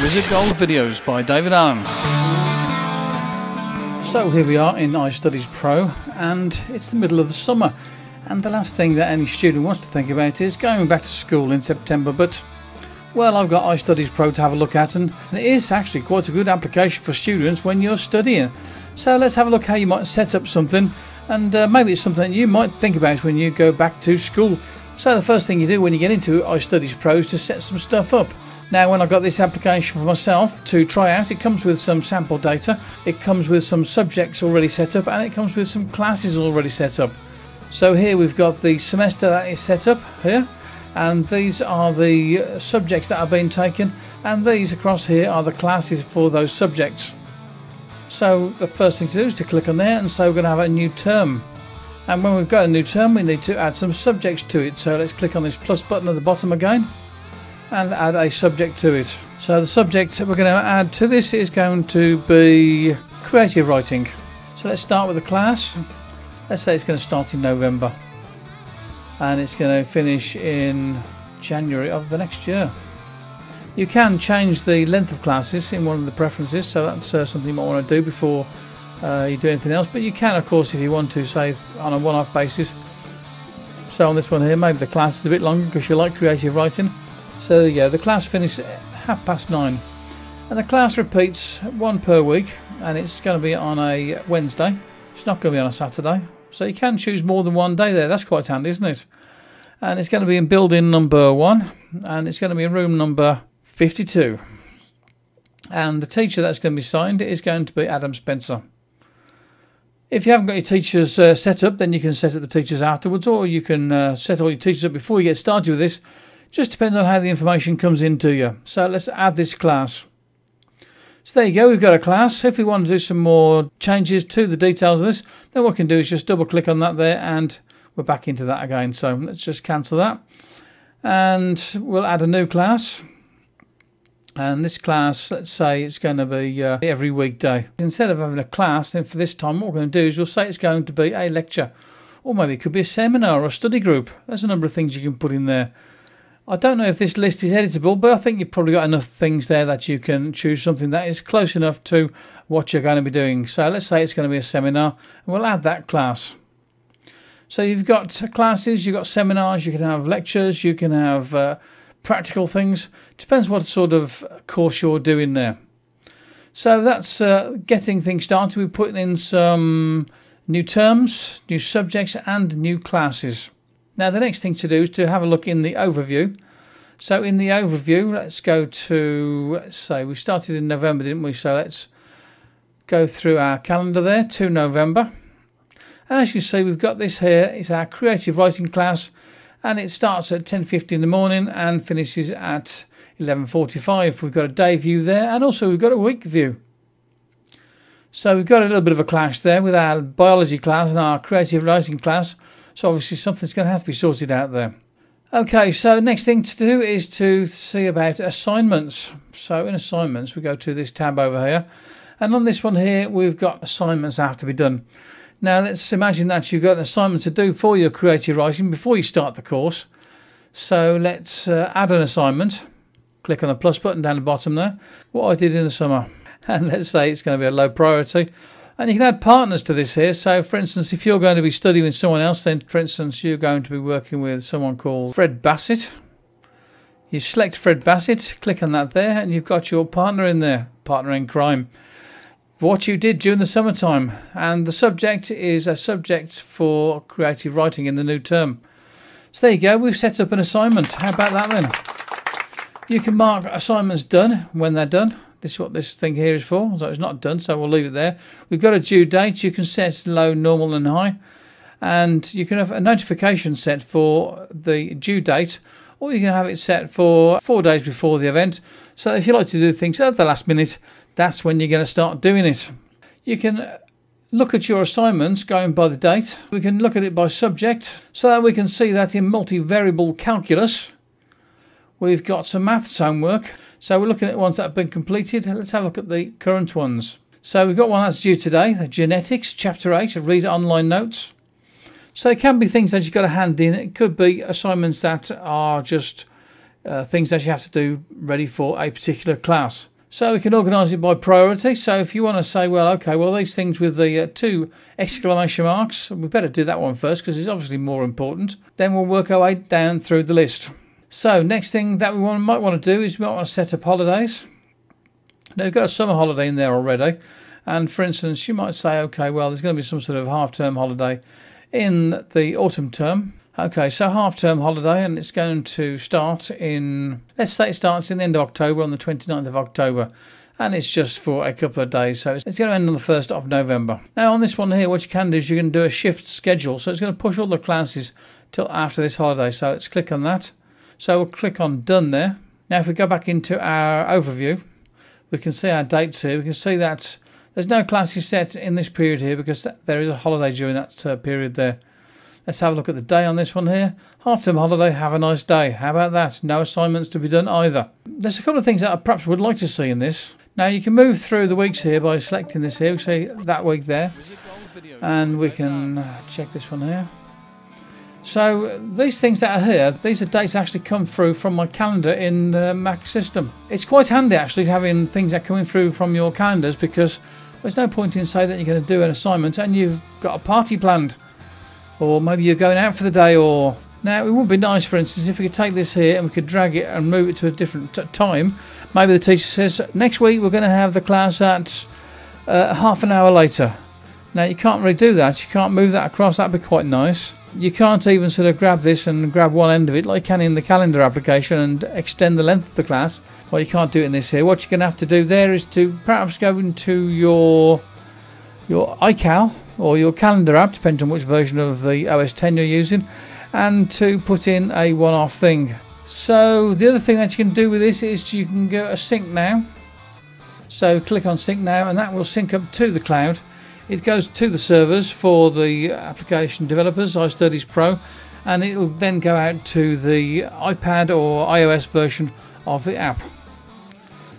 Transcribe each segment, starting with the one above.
Wizard Gold Videos by David Allen. So here we are in iStudiezPro, and it's the middle of the summer, and the last thing that any student wants to think about is going back to school in September. But well, I've got iStudiezPro to have a look at, and it is actually quite a good application for students when you're studying. So let's have a look how you might set up something, and maybe it's something you might think about when you go back to school. So the first thing you do when you get into iStudiezPro is to set some stuff up. Now, when I got this application for myself to try out, it comes with some sample data, it comes with some subjects already set up, and it comes with some classes already set up. So here we've got the semester that is set up here, and these are the subjects that are being taken, and these across here are the classes for those subjects. So the first thing to do is to click on there and say we're going to have a new term. And when we've got a new term, we need to add some subjects to it. So let's click on this plus button at the bottom again and add a subject to it. So the subject that we're going to add to this is going to be creative writing. So let's start with the class. Let's say it's going to start in November and it's going to finish in January of the next year. You can change the length of classes in one of the preferences, so that's something you might want to do before you do anything else. But you can, of course, if you want to, say on a one-off basis. So on this one here, maybe the class is a bit longer because you like creative writing. So there you go, the class finishes at 9:30, and the class repeats one per week, and it's going to be on a Wednesday. It's not going to be on a Saturday, so you can choose more than one day there. That's quite handy, isn't it? And it's going to be in building number 1, and it's going to be in room number 52. And the teacher that's going to be signed is going to be Adam Spencer. If you haven't got your teachers set up, then you can set up the teachers afterwards, or you can set all your teachers up before you get started with this. Just depends on how the information comes into you. So let's add this class. So there you go, we've got a class. If we want to do some more changes to the details of this, then what we can do is just double click on that there and we're back into that again. So let's just cancel that and we'll add a new class. And this class, let's say it's going to be every weekday. Instead of having a class, then for this time what we're going to do is we'll say it's going to be a lecture, or maybe it could be a seminar or a study group. There's a number of things you can put in there. I don't know if this list is editable, but I think you've probably got enough things there that you can choose something that is close enough to what you're going to be doing. So let's say it's going to be a seminar, and we'll add that class. So you've got classes, you've got seminars, you can have lectures, you can have practical things. Depends what sort of course you're doing there. So that's getting things started. We're putting in some new terms, new subjects, and new classes. Now the next thing to do is to have a look in the overview. So in the overview, let's go to, let's say we started in November, didn't we? So let's go through our calendar there to November. And as you can see, we've got this here. It's our creative writing class, and it starts at 10:50 in the morning and finishes at 11:45. We've got a day view there, and also we've got a week view. So we've got a little bit of a clash there with our biology class and our creative writing class. So obviously something's going to have to be sorted out there. Okay, so next thing to do is to see about assignments. So in assignments, we go to this tab over here. And on this one here, we've got assignments that have to be done. Now let's imagine that you've got an assignment to do for your creative writing before you start the course. So let's add an assignment. Click on the plus button down the bottom there. What I did in the summer. And let's say it's going to be a low priority. And you can add partners to this here. So for instance, if you're going to be studying with someone else, then for instance, you're going to be working with someone called Fred Bassett. You select Fred Bassett, click on that there, and you've got your partner in there, partner in crime. What you did during the summertime. And the subject is a subject for creative writing in the new term. So there you go, we've set up an assignment. How about that then? You can mark assignments done when they're done. This is what this thing here is for. So it's not done, so we'll leave it there. We've got a due date. You can set low, normal and high. And you can have a notification set for the due date, or you can have it set for 4 days before the event. So if you like to do things at the last minute, that's when you're going to start doing it. You can look at your assignments going by the date. We can look at it by subject, so that we can see that in multivariable calculus we've got some maths homework. So we're looking at ones that have been completed. Let's have a look at the current ones. So we've got one that's due today, Genetics, Chapter 8, read online notes. So it can be things that you've got to hand in. It could be assignments that are just things that you have to do ready for a particular class. So we can organise it by priority. So if you want to say, well, okay, well, these things with the 2 exclamation marks, we better do that one first because it's obviously more important. Then we'll work our way down through the list. So next thing that we might want to do is we might want to set up holidays. Now we've got a summer holiday in there already. And for instance, you might say, okay, well, there's going to be some sort of half-term holiday in the autumn term. Okay, so half-term holiday, and it's going to start in, let's say it starts in the end of October, on the 29th of October. And it's just for a couple of days, so it's going to end on the 1st of November. Now on this one here, what you can do is you can do a shift schedule. So it's going to push all the classes till after this holiday. So let's click on that. So we'll click on Done there. Now if we go back into our overview, we can see our dates here. We can see that there's no classes set in this period here because there is a holiday during that period there. Let's have a look at the day on this one here. Half-term holiday, have a nice day. How about that? No assignments to be done either. There's a couple of things that I perhaps would like to see in this. Now you can move through the weeks here by selecting this here. We see that week there. And we can check this one here. So these things that are here, these are dates that actually come through from my calendar in the Mac system. It's quite handy actually having things that are coming through from your calendars because there's no point in saying that you're going to do an assignment and you've got a party planned. Or maybe you're going out for the day. Or now it would be nice, for instance, if we could take this here and we could drag it and move it to a different time. Maybe the teacher says, next week we're going to have the class at half an hour later. Now you can't really do that. You can't move that across. That'd be quite nice. You can't even sort of grab this and grab one end of it like you can in the calendar application and extend the length of the class. Well, you can't do it in this here. What you're going to have to do there is to perhaps go into your iCal or your calendar app, depending on which version of the OS 10 you're using, and to put in a one-off thing. So the other thing that you can do with this is you can go to sync now. So click on sync now and that will sync up to the cloud. It goes to the servers for the application developers, iStudiezPro, and it will then go out to the iPad or iOS version of the app.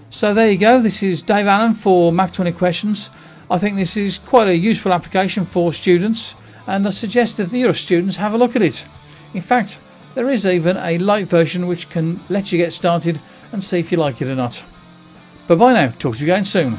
So there you go. This is Dave Allen for Mac 20 Questions. I think this is quite a useful application for students, and I suggest that your students have a look at it. In fact, there is even a light version which can let you get started and see if you like it or not. Bye bye now. Talk to you again soon.